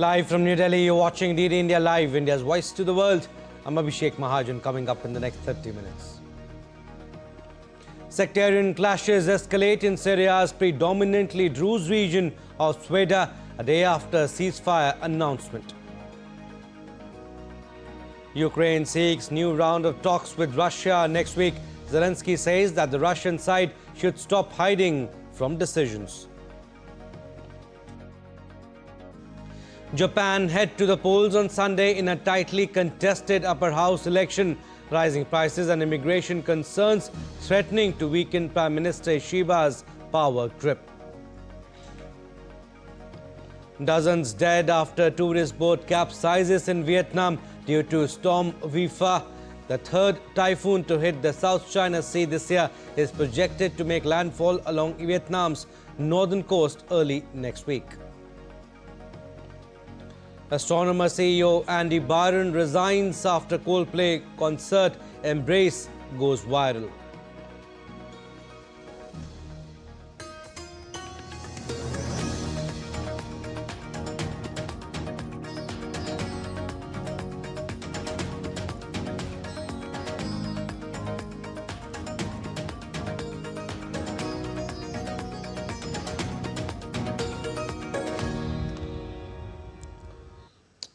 Live from New Delhi, you're watching DD India Live, India's voice to the world. I'm Abhishek Mahajan, coming up in the next 30 minutes. Sectarian clashes escalate in Syria's predominantly Druze region of Sweda a day after ceasefire announcement. Ukraine seeks new round of talks with Russia next week. Zelensky says that the Russian side should stop hiding from decisions. Japan head to the polls on Sunday in a tightly contested upper house election. Rising prices and immigration concerns threatening to weaken Prime Minister Ishiba's power grip. Dozens dead after tourist boat capsizes in Vietnam due to Storm Vifa. The third typhoon to hit the South China Sea this year is projected to make landfall along Vietnam's northern coast early next week. Astronomer CEO Andy Byron resigns after Coldplay concert Embrace goes viral.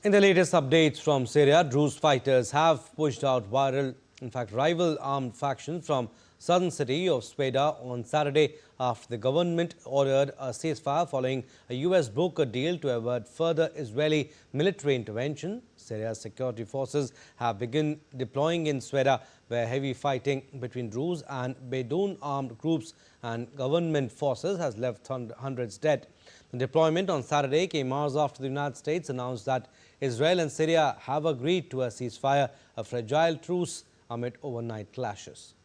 In the latest updates from Syria, Druze fighters have pushed out rival armed factions from southern city of Sweda on Saturday after the government ordered a ceasefire following a US brokered deal to avert further Israeli military intervention. Syria's security forces have begun deploying in Sweda, where heavy fighting between Druze and Bedouin armed groups and government forces has left hundreds dead. The deployment on Saturday came hours after the United States announced that Israel and Syria have agreed to a ceasefire, a fragile truce amid overnight clashes.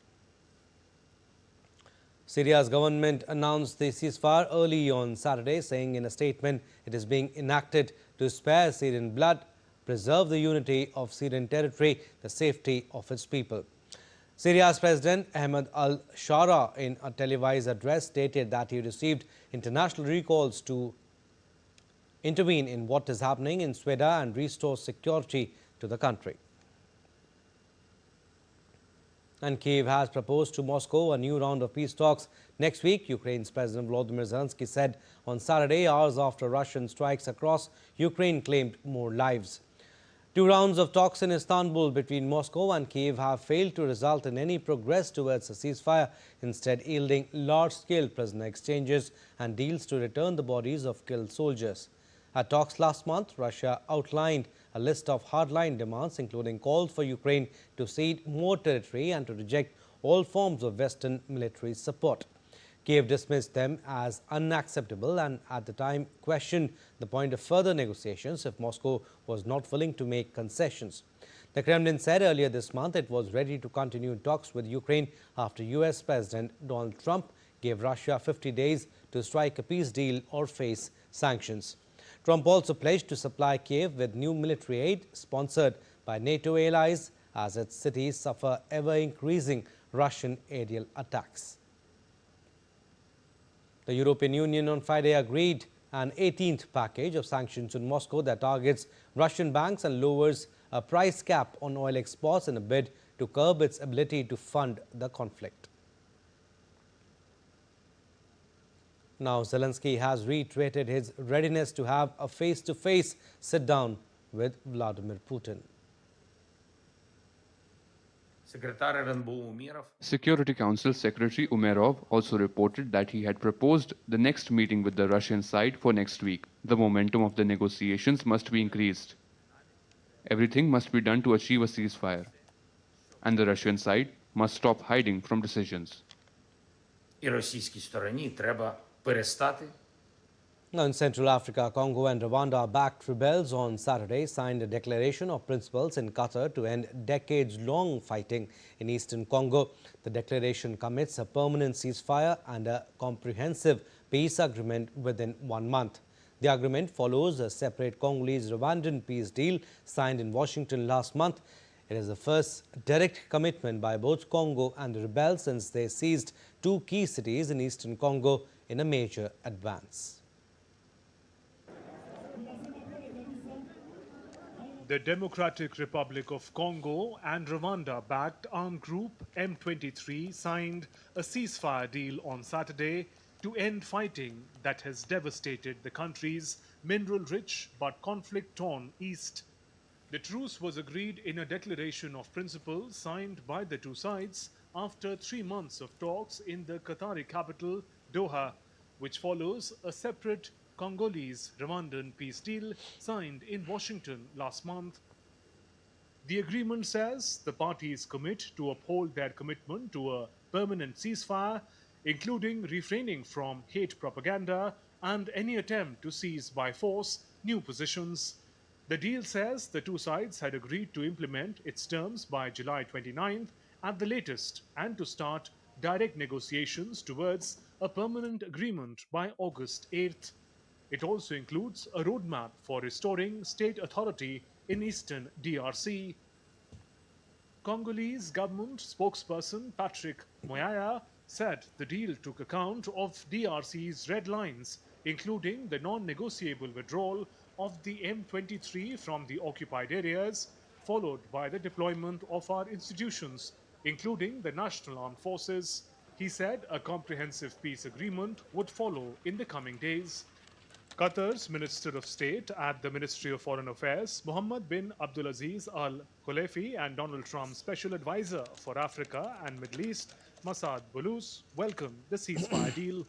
Syria's government announced the ceasefire early on Saturday, saying in a statement it is being enacted to spare Syrian blood, preserve the unity of Syrian territory, the safety of its people. Syria's President Ahmed al-Shara, in a televised address, stated that he received international recalls to intervene in what is happening in Sweda and restore security to the country. And Kyiv has proposed to Moscow a new round of peace talks next week. Ukraine's President Volodymyr Zelensky said on Saturday, hours after Russian strikes across Ukraine claimed more lives. 2 rounds of talks in Istanbul between Moscow and Kyiv have failed to result in any progress towards a ceasefire, instead yielding large-scale prisoner exchanges and deals to return the bodies of killed soldiers. At talks last month, Russia outlined a list of hardline demands, including calls for Ukraine to cede more territory and to reject all forms of Western military support. Kyiv dismissed them as unacceptable and at the time questioned the point of further negotiations if Moscow was not willing to make concessions. The Kremlin said earlier this month it was ready to continue talks with Ukraine after US President Donald Trump gave Russia 50 days to strike a peace deal or face sanctions. Trump also pledged to supply Kyiv with new military aid sponsored by NATO allies as its cities suffer ever-increasing Russian aerial attacks. The European Union on Friday agreed an 18th package of sanctions on Moscow that targets Russian banks and lowers a price cap on oil exports in a bid to curb its ability to fund the conflict. Now, Zelensky has reiterated his readiness to have a face-to-face sit-down with Vladimir Putin. Security Council Secretary Umerov also reported that he had proposed the next meeting with the Russian side for next week. The momentum of the negotiations must be increased. Everything must be done to achieve a ceasefire. And the Russian side must stop hiding from decisions. Now, in Central Africa, Congo and Rwanda-backed rebels on Saturday signed a declaration of principles in Qatar to end decades-long fighting in eastern Congo. The declaration commits a permanent ceasefire and a comprehensive peace agreement within 1 month. The agreement follows a separate Congolese-Rwandan peace deal signed in Washington last month. It is the first direct commitment by both Congo and the rebels since they seized 2 key cities in eastern Congo in a major advance. The Democratic Republic of Congo and Rwanda-backed armed group M23 signed a ceasefire deal on Saturday to end fighting that has devastated the country's mineral-rich but conflict-torn east. The truce was agreed in a declaration of principle signed by the two sides after 3 months of talks in the Qatari capital, Doha, which follows a separate Congolese-Rwandan peace deal signed in Washington last month. The agreement says the parties commit to uphold their commitment to a permanent ceasefire, including refraining from hate propaganda and any attempt to seize by force new positions. The deal says the two sides had agreed to implement its terms by July 29th at the latest and to start direct negotiations towards a permanent agreement by August 8th. It also includes a roadmap for restoring state authority in eastern DRC. Congolese government spokesperson Patrick Moyaya said the deal took account of DRC's red lines, including the non-negotiable withdrawal of the M23 from the occupied areas, followed by the deployment of our institutions, including the National Armed Forces. He said a comprehensive peace agreement would follow in the coming days. Qatar's Minister of State at the Ministry of Foreign Affairs, Mohammed bin Abdulaziz Al Khalefi, and Donald Trump's Special Advisor for Africa and Middle East, Massad Boulous, welcomed the ceasefire deal.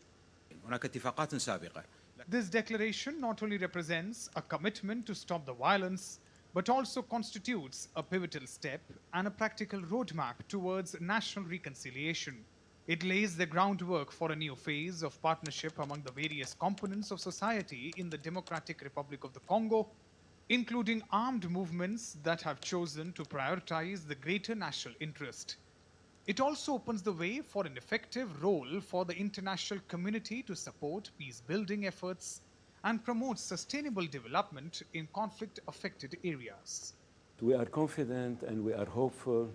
This declaration not only represents a commitment to stop the violence, but also constitutes a pivotal step and a practical roadmap towards national reconciliation. It lays the groundwork for a new phase of partnership among the various components of society in the Democratic Republic of the Congo, including armed movements that have chosen to prioritize the greater national interest. It also opens the way for an effective role for the international community to support peace-building efforts and promote sustainable development in conflict-affected areas. We are confident and we are hopeful.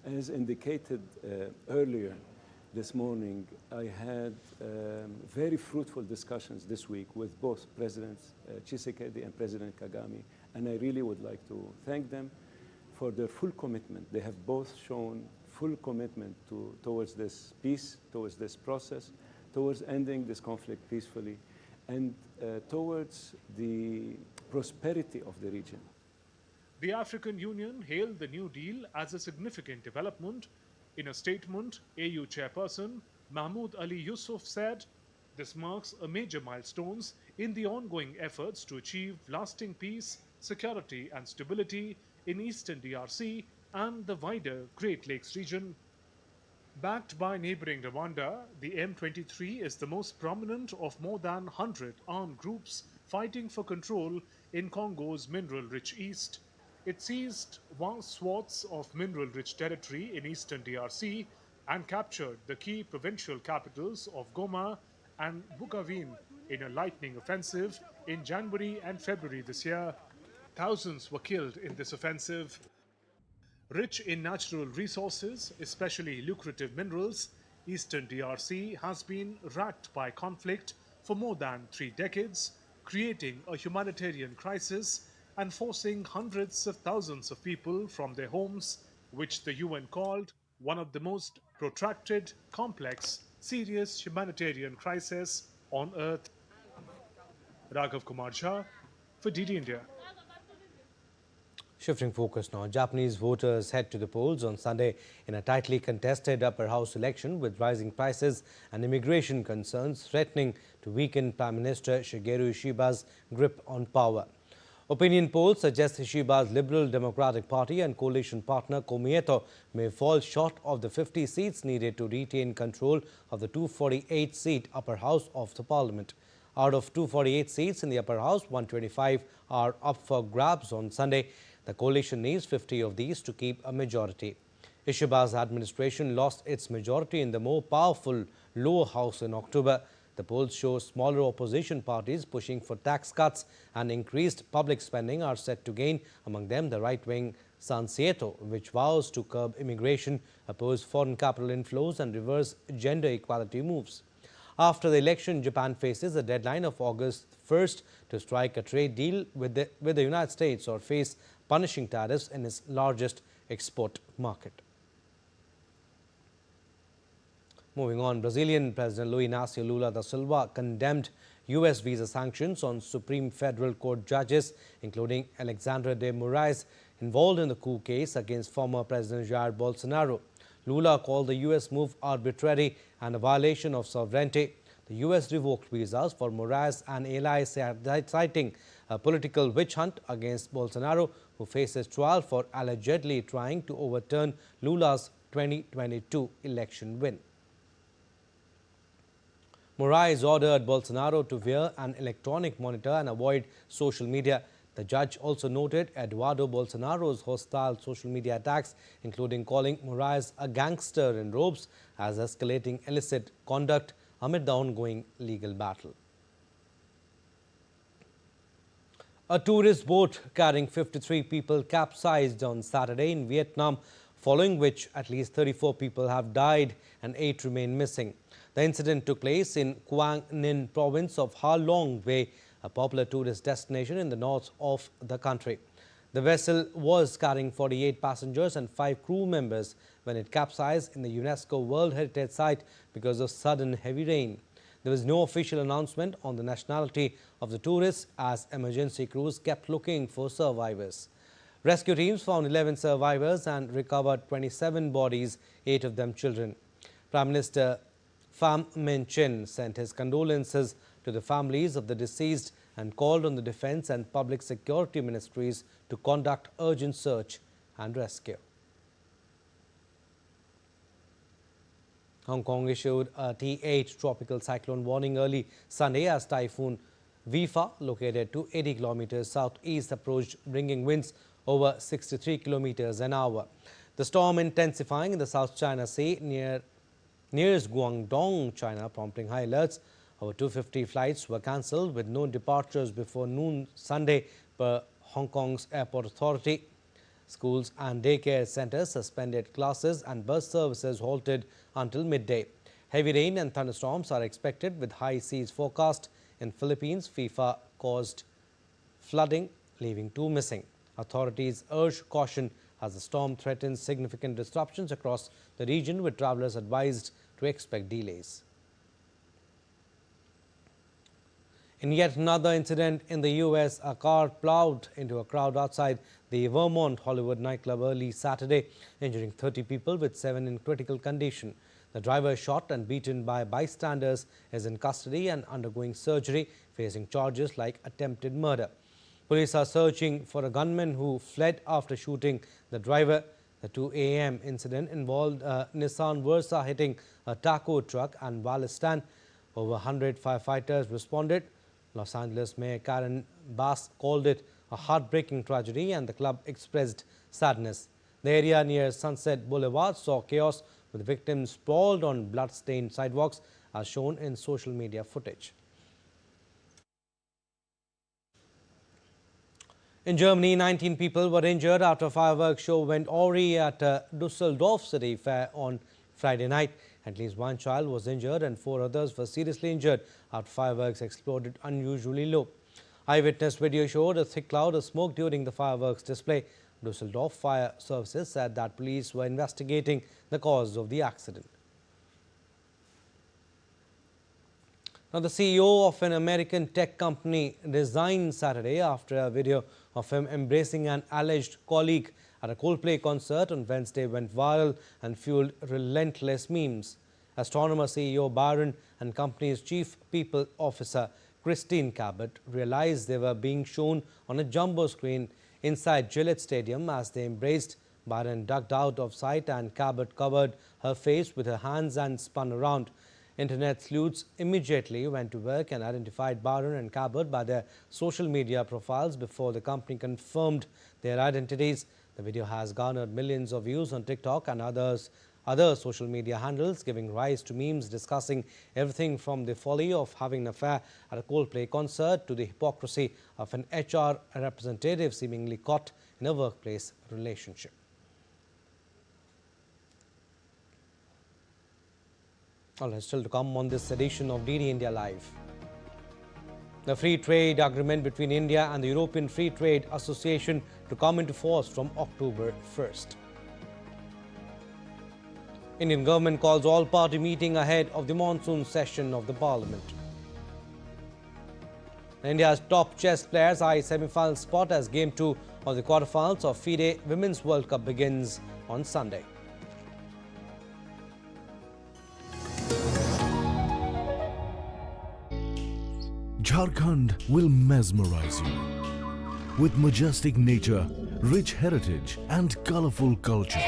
As indicated earlier this morning, I had very fruitful discussions this week with both Presidents Tshisekedi and President Kagame, and I really would like to thank them for their full commitment. They have both shown full commitment towards this peace, towards this process, towards ending this conflict peacefully, and towards the prosperity of the region. The African Union hailed the New Deal as a significant development. In a statement, AU chairperson Mahmoud Ali Yusuf said, "This marks a major milestone in the ongoing efforts to achieve lasting peace, security and stability in eastern DRC and the wider Great Lakes region." Backed by neighboring Rwanda, the M23 is the most prominent of more than 100 armed groups fighting for control in Congo's mineral-rich east. It seized vast swaths of mineral-rich territory in eastern DRC and captured the key provincial capitals of Goma and Bukavu in a lightning offensive in January and February this year. Thousands were killed in this offensive. Rich in natural resources, especially lucrative minerals, eastern DRC has been racked by conflict for more than 3 decades, creating a humanitarian crisis and forcing hundreds of thousands of people from their homes, which the UN called one of the most protracted, complex, serious humanitarian crises on Earth. Raghav Kumar Jha for DD India. Shifting focus now, Japanese voters head to the polls on Sunday in a tightly contested upper house election with rising prices and immigration concerns threatening to weaken Prime Minister Shigeru Ishiba's grip on power. Opinion polls suggest Ishiba's Liberal Democratic Party and coalition partner Komeito may fall short of the 50 seats needed to retain control of the 248-seat upper house of the parliament. Out of 248 seats in the upper house, 125 are up for grabs on Sunday. The coalition needs 50 of these to keep a majority. Ishiba's administration lost its majority in the more powerful lower house in October. The polls show smaller opposition parties pushing for tax cuts and increased public spending are set to gain, among them the right-wing Sansieto, which vows to curb immigration, oppose foreign capital inflows and reverse gender equality moves. After the election, Japan faces a deadline of August 1st to strike a trade deal with the United States or face punishing tariffs in its largest export market. Moving on, Brazilian President Luiz Inácio Lula da Silva condemned U.S. visa sanctions on Supreme Federal Court judges, including Alexandre de Moraes, involved in the coup case against former President Jair Bolsonaro. Lula called the U.S. move arbitrary and a violation of sovereignty. The U.S. revoked visas for Moraes and allies, citing a political witch hunt against Bolsonaro, who faces trial for allegedly trying to overturn Lula's 2022 election win. Moraes ordered Bolsonaro to wear an electronic monitor and avoid social media. The judge also noted Eduardo Bolsonaro's hostile social media attacks, including calling Moraes a gangster in robes, as escalating illicit conduct amid the ongoing legal battle. A tourist boat carrying 53 people capsized on Saturday in Vietnam, following which at least 34 people have died and 8 remain missing. The incident took place in Quang Ninh province of Ha Long Bay, a popular tourist destination in the north of the country. The vessel was carrying 48 passengers and 5 crew members when it capsized in the UNESCO World Heritage Site because of sudden heavy rain. There was no official announcement on the nationality of the tourists, as emergency crews kept looking for survivors. Rescue teams found 11 survivors and recovered 27 bodies, 8 of them children. Prime Minister Pham Minh Chinh sent his condolences to the families of the deceased and called on the Defence and Public Security Ministries to conduct urgent search and rescue. Hong Kong issued a T8 tropical cyclone warning early Sunday as Typhoon Vifa, located 280 kilometers southeast, approached, bringing winds over 63 kilometers an hour. The storm intensifying in the South China Sea nears Guangdong, China, prompting high alerts. Over 250 flights were cancelled with no departures before noon Sunday per Hong Kong's airport authority. Schools and daycare centres suspended classes and bus services halted until midday. Heavy rain and thunderstorms are expected with high seas forecast. In Philippines, FIFA caused flooding, leaving 2 missing. Authorities urge caution as the storm threatens significant disruptions across the region, with travellers advised to expect delays. In yet another incident in the U.S., a car plowed into a crowd outside the Vermont Hollywood nightclub early Saturday, injuring 30 people with 7 in critical condition. The driver, shot and beaten by bystanders, is in custody and undergoing surgery, facing charges like attempted murder. Police are searching for a gunman who fled after shooting the driver. The 2 a.m. incident involved a Nissan Versa hitting a taco truck and valet stand. Over 100 firefighters responded. Los Angeles Mayor Karen Bass called it a heartbreaking tragedy, and the club expressed sadness. The area near Sunset Boulevard saw chaos, with victims sprawled on blood-stained sidewalks, as shown in social media footage. In Germany, 19 people were injured after a fireworks show went awry at Düsseldorf City Fair on Friday night. At least 1 child was injured and 4 others were seriously injured after fireworks exploded unusually low. Eyewitness video showed a thick cloud of smoke during the fireworks display. Düsseldorf Fire Services said that police were investigating the cause of the accident. Now, the CEO of an American tech company resigned Saturday after a video of him embracing an alleged colleague at a Coldplay concert on Wednesday went viral and fueled relentless memes. Astronomer CEO Byron and company's chief people officer Christine Cabot realized they were being shown on a jumbo screen inside Gillette Stadium as they embraced. Byron ducked out of sight and Cabot covered her face with her hands and spun around. Internet sleuths immediately went to work and identified Byron and Cabot by their social media profiles before the company confirmed their identities. The video has garnered millions of views on TikTok and other social media handles, giving rise to memes discussing everything from the folly of having an affair at a Coldplay concert to the hypocrisy of an HR representative seemingly caught in a workplace relationship. All right, still to come on this edition of DD India Live. The free trade agreement between India and the European Free Trade Association to come into force from October 1st. Indian government calls all-party meeting ahead of the monsoon session of the parliament. India's top chess players eye semi-final spot as Game 2 of the quarterfinals of FIDE Women's World Cup begins on Sunday. Jharkhand will mesmerize you with majestic nature, rich heritage and colorful culture.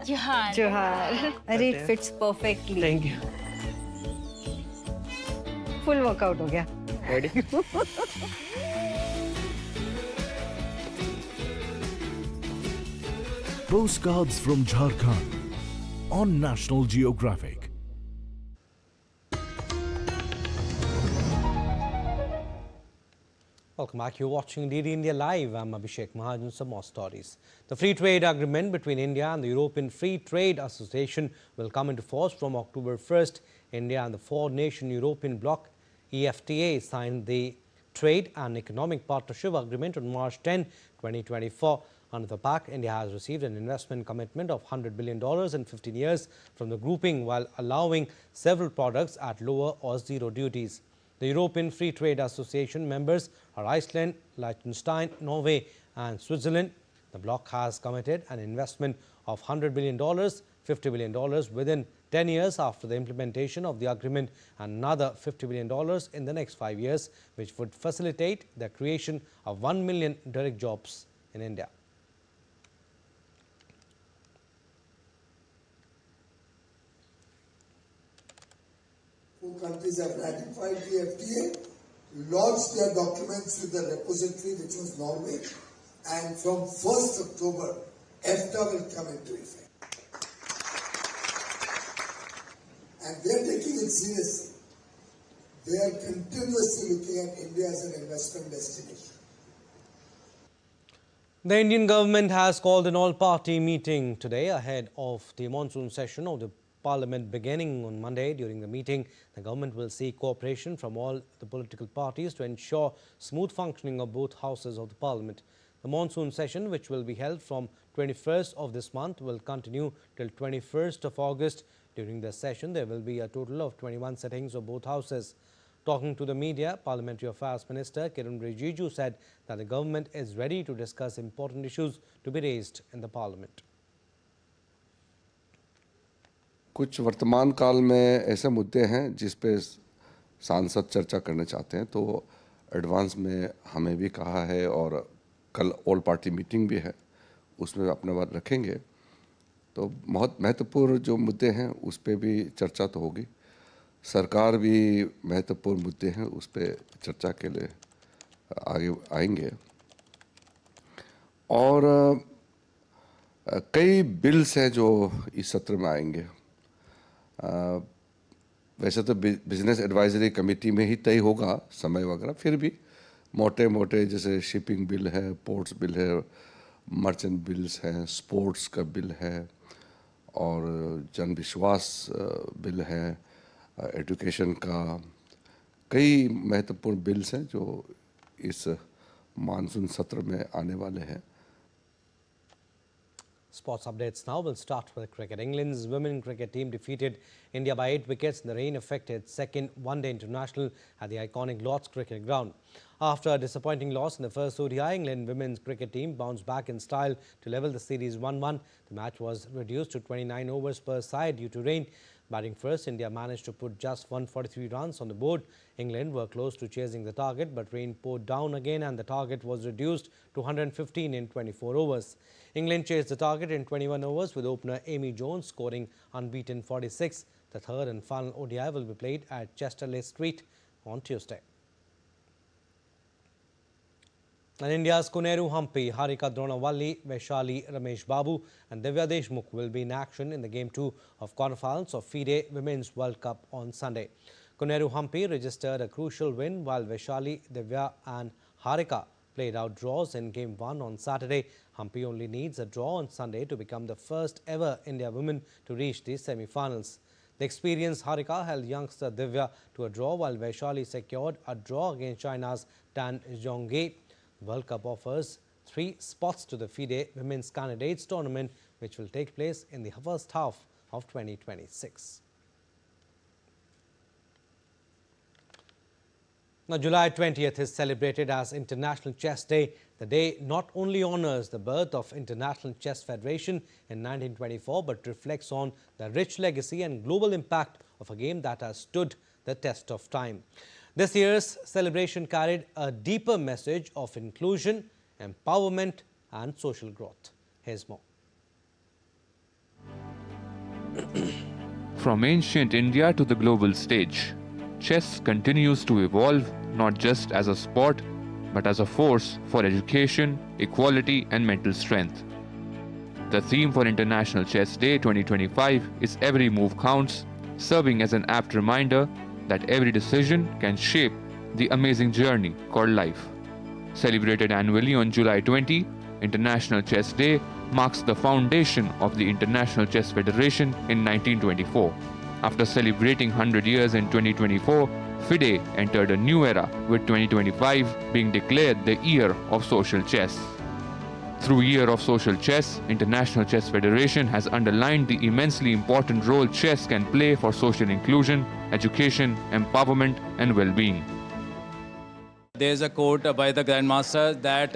Johar. Johar. It fits perfectly. Thank you. Full workout हो गया. Ready? Postcards from Jharkhand on National Geographic. Welcome back. You're watching DD India Live. I'm Abhishek Mahajan. Some more stories. The free trade agreement between India and the European Free Trade Association will come into force from October 1st. India and the four-nation European bloc EFTA signed the Trade and Economic Partnership Agreement on March 10, 2024. Under the pact, India has received an investment commitment of $100 billion in 15 years from the grouping while allowing several products at lower or zero duties. The European Free Trade Association members are Iceland, Liechtenstein, Norway and Switzerland. The bloc has committed an investment of $100 billion, $50 billion within 10 years after the implementation of the agreement and another $50 billion in the next 5 years, which would facilitate the creation of 1 million direct jobs in India. Four countries have ratified the FTA, lodged their documents with the repository, which was Norway, and from 1st October, EFTA will come into effect. And they are taking it seriously. They are continuously looking at India as an investment destination. The Indian government has called an all-party meeting today ahead of the monsoon session of the Parliament beginning on Monday. During the meeting, the government will seek cooperation from all the political parties to ensure smooth functioning of both houses of the Parliament. The monsoon session, which will be held from 21st of this month, will continue till 21st of August. During the session, there will be a total of 21 sittings of both houses. Talking to the media, Parliamentary Affairs Minister Kiran Rijiju said that the government is ready to discuss important issues to be raised in the Parliament. कुछ वर्तमान काल में ऐसे मुद्दे हैं जिस पे सांसद चर्चा करना चाहते हैं, तो एडवांस में हमें भी कहा है और कल ऑल पार्टी मीटिंग भी है, उसमें अपना बात रखेंगे। तो बहुत महत्वपूर्ण जो मुद्दे हैं उस पे भी चर्चा तो होगी। सरकार भी महत्वपूर्ण मुद्दे हैं उस पे चर्चा के लिए आगे आएंगे। और कई बिल्स हैं जो इस सत्र में आएंगे। वैसे तो बिजनेस एडवाइजरी कमेटी में ही तय होगा समय वगैरह, फिर भी मोटे मोटे जैसे शिपिंग बिल है, पोर्ट्स बिल है, मर्चेंट बिल्स हैं, स्पोर्ट्स का बिल है और जन विश्वास बिल है, एजुकेशन का कई महत्वपूर्ण बिल्स हैं जो इस मानसून सत्र में आने वाले हैं। Sports updates now. We'll start with cricket. England's women cricket team defeated India by 8 wickets in the rain-affected second one-day international at the iconic Lord's Cricket Ground. After a disappointing loss in the first ODI, England women's cricket team bounced back in style to level the series 1-1. The match was reduced to 29 overs per side due to rain. Batting first, India managed to put just 143 runs on the board. England were close to chasing the target, but rain poured down again and the target was reduced to 115 in 24 overs. England chased the target in 21 overs with opener Amy Jones scoring unbeaten 46. The third and final ODI will be played at Chesterley Street on Tuesday. And India's Koneru Hampi, Harika Dronavalli, Vaishali Ramesh Babu and Divya Deshmukh will be in action in the Game 2 of quarterfinals of FIDE Women's World Cup on Sunday. Koneru Hampi registered a crucial win while Vaishali, Divya and Harika played out draws in Game 1 on Saturday. Humpy only needs a draw on Sunday to become the first ever India woman to reach the semi-finals. The experienced Harika held youngster Divya to a draw, while Vaishali secured a draw against China's Tan Zhongge. The World Cup offers 3 spots to the FIDE Women's Candidates Tournament, which will take place in the first half of 2026. Now, July 20th is celebrated as International Chess Day. The day not only honors the birth of International Chess Federation in 1924, but reflects on the rich legacy and global impact of a game that has stood the test of time. This year's celebration carried a deeper message of inclusion, empowerment and social growth. Here's more. From ancient India to the global stage, chess continues to evolve not just as a sport, but as a force for education, equality and mental strength. The theme for International Chess Day 2025 is Every Move Counts, serving as an apt reminder that every decision can shape the amazing journey called life. Celebrated annually on July 20, International Chess Day marks the foundation of the International Chess Federation in 1924. After celebrating 100 years in 2024, FIDE entered a new era, with 2025 being declared the Year of Social Chess. Through Year of Social Chess, International Chess Federation has underlined the immensely important role chess can play for social inclusion, education, empowerment and well-being. There is a quote by the Grandmaster that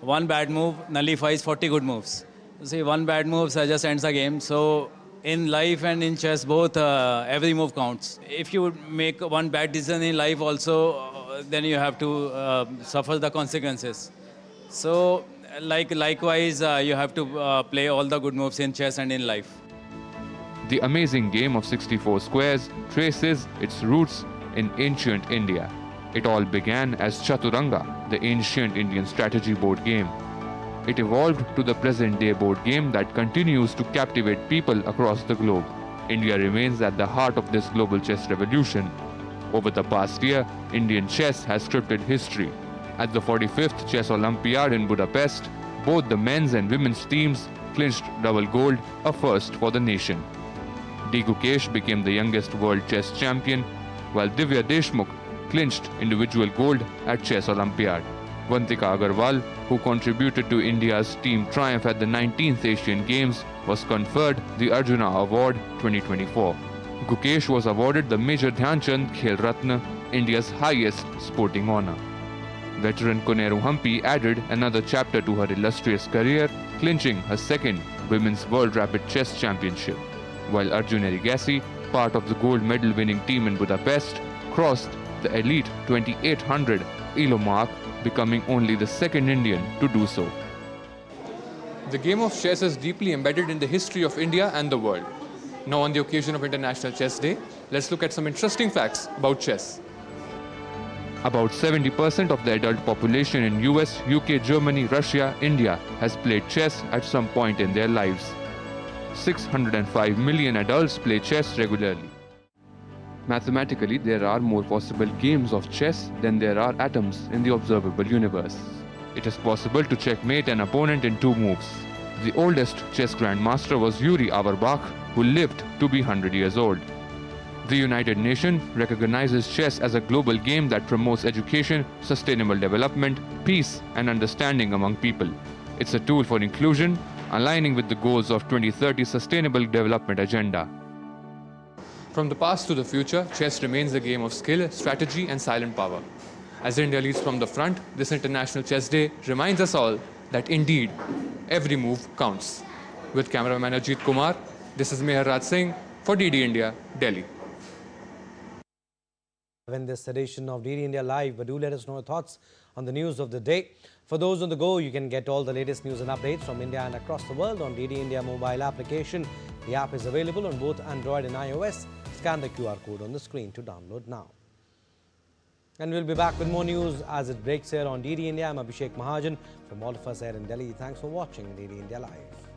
one bad move nullifies 40 good moves. See, one bad move just ends a game. So in life and in chess, both every move counts. If you make one bad decision in life also, then you have to suffer the consequences. So likewise, you have to play all the good moves in chess and in life. The amazing game of 64 squares traces its roots in ancient India. It all began as Chaturanga, the ancient Indian strategy board game. It evolved to the present-day board game that continues to captivate people across the globe. India remains at the heart of this global chess revolution. Over the past year, Indian chess has scripted history. At the 45th Chess Olympiad in Budapest, both the men's and women's teams clinched double gold, a first for the nation. D. Gukesh became the youngest world chess champion, while Divya Deshmukh clinched individual gold at Chess Olympiad. Vantika Agarwal, who contributed to India's team triumph at the 19th Asian Games, was conferred the Arjuna Award 2024. Gukesh was awarded the Major Dhyan Chand Khel Ratna, India's highest sporting honor. Veteran Koneru Humpy added another chapter to her illustrious career, clinching her second Women's World Rapid Chess Championship, while Arjun Erigassi, part of the gold medal winning team in Budapest, crossed the elite 2800 ELO mark, becoming only the second Indian to do so. The game of chess is deeply embedded in the history of India and the world. Now, on the occasion of International Chess Day, let's look at some interesting facts about chess. About 70% of the adult population in US, UK, Germany, Russia, India has played chess at some point in their lives. 605 million adults play chess regularly. Mathematically, there are more possible games of chess than there are atoms in the observable universe. It is possible to checkmate an opponent in 2 moves. The oldest chess grandmaster was Yuri Auerbach, who lived to be 100 years old. The United Nations recognizes chess as a global game that promotes education, sustainable development, peace, and understanding among people. It's a tool for inclusion, aligning with the goals of 2030 Sustainable Development Agenda. From the past to the future, chess remains a game of skill, strategy, and silent power. As India leads from the front, this International Chess Day reminds us all that indeed, every move counts. With cameraman Ajit Kumar, this is Meher Raj Singh for DD India, Delhi. In this edition of DD India Live, but do let us know your thoughts on the news of the day. For those on the go, you can get all the latest news and updates from India and across the world on DD India mobile application. The app is available on both Android and iOS. Scan the QR code on the screen to download now. And we'll be back with more news as it breaks here on DD India. I'm Abhishek Mahajan. From all of us here in Delhi, thanks for watching DD India Live.